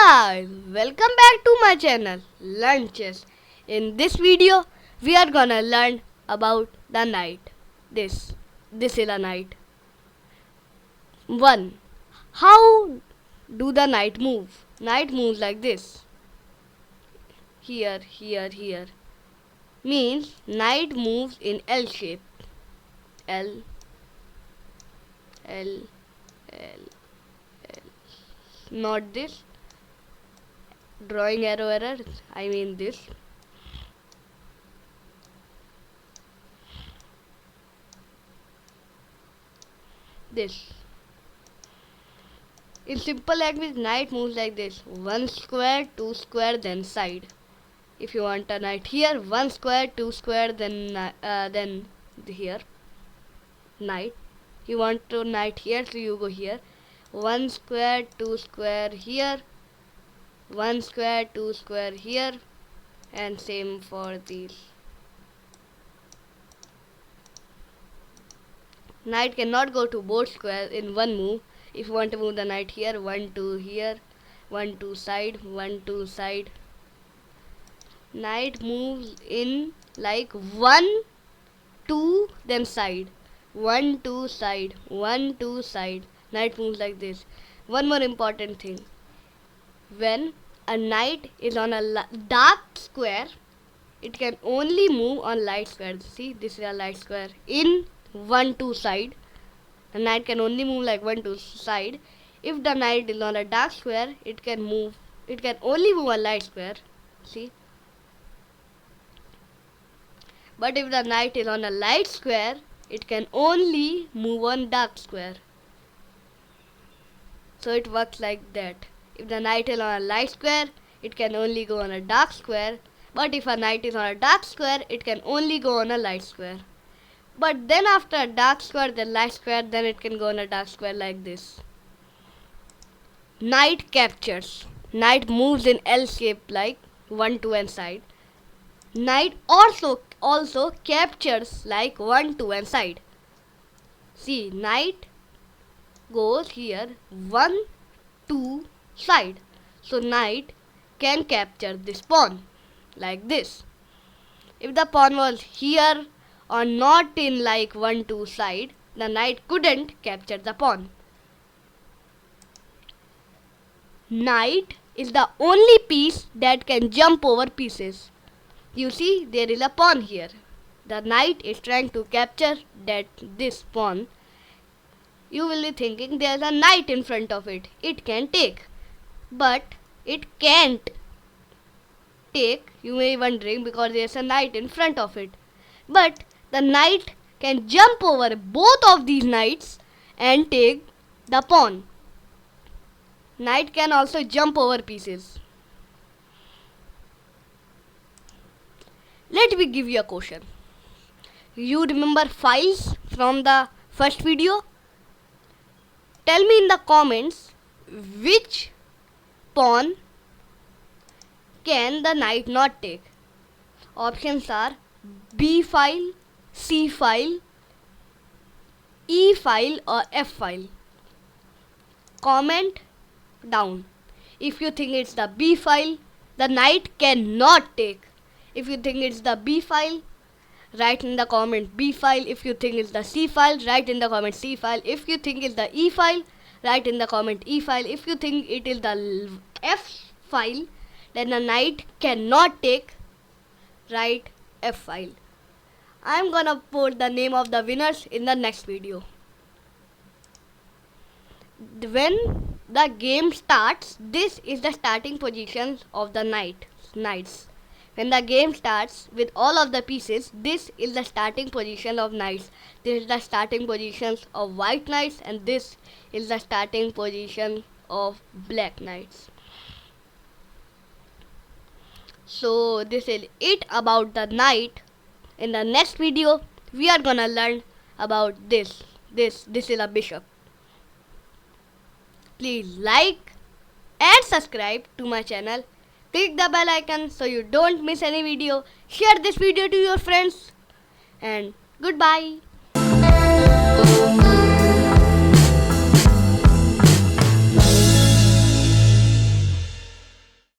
guys, welcome back to my channel Learn Chess. In this video we are gonna learn about the knight. This is a knight. 1. How do the knight move? Knight moves like this. Here, here, here. Means knight moves in L shape. L, L, L, L. Not this. Drawing arrow error, I mean this. This. In simple language, knight moves like this. 1 square, 2 square, then side. If you want a knight here, 1 square, 2 square, then here. Knight. You want to knight here, so you go here. 1 square, 2 square here. 1 square, 2 square here, and same for these. Knight cannot go to both squares in one move. If you want to move the knight here, 1, 2 here, 1, 2 side, 1, 2 side. Knight moves in like 1, 2, then side. 1, 2 side, 1, 2 side. Knight moves like this. One more important thing. When a knight is on a dark square, it can only move on light square. See, this is a light square. In 1, 2 side, the knight can only move like 1, 2 side. If the knight is on a dark square, it can only move a light square. See. But if the knight is on a light square, it can only move on dark square. So it works like that. If the knight is on a light square, it can only go on a dark square. But if a knight is on a dark square, it can only go on a light square. But then after a dark square, then light square, then it can go on a dark square like this. Knight captures. Knight moves in L shape like 1, 2 and side. Knight also captures like 1, 2 and side. See, knight goes here 1, 2 side. So knight can capture this pawn like this. If the pawn was here or not in like 1, 2 side, the knight couldn't capture the pawn. Knight is the only piece that can jump over pieces. You see, there is a pawn here. The knight is trying to capture this pawn. You will be thinking there is a knight in front of it. It can take. But it can't take. You may be wondering because there is a knight in front of it. But the knight can jump over both of these knights and take the pawn. Knight can also jump over pieces. Let me give you a question. You remember files from the first video? Tell me in the comments which pawn can the knight not take. Options are B file, C file, E file or F file. Comment down. If you think it's the B file, the knight cannot take. If you think it's the B file, write in the comment B file. If you think it's the C file, write in the comment C file. If you think it's the E file, write in the comment E file. If you think it is the F file, then the knight cannot take, write F file. I am gonna put the name of the winners in the next video. When the game starts, this is the starting position of the knights. When the game starts with all of the pieces, this is the starting position of knights. This is the starting positions of white knights, and this is the starting position of black knights. So this is it about the knight. In the next video, we are gonna learn about this. This is a bishop. Please like and subscribe to my channel. Click the bell icon so you don't miss any video. Share this video to your friends. And goodbye.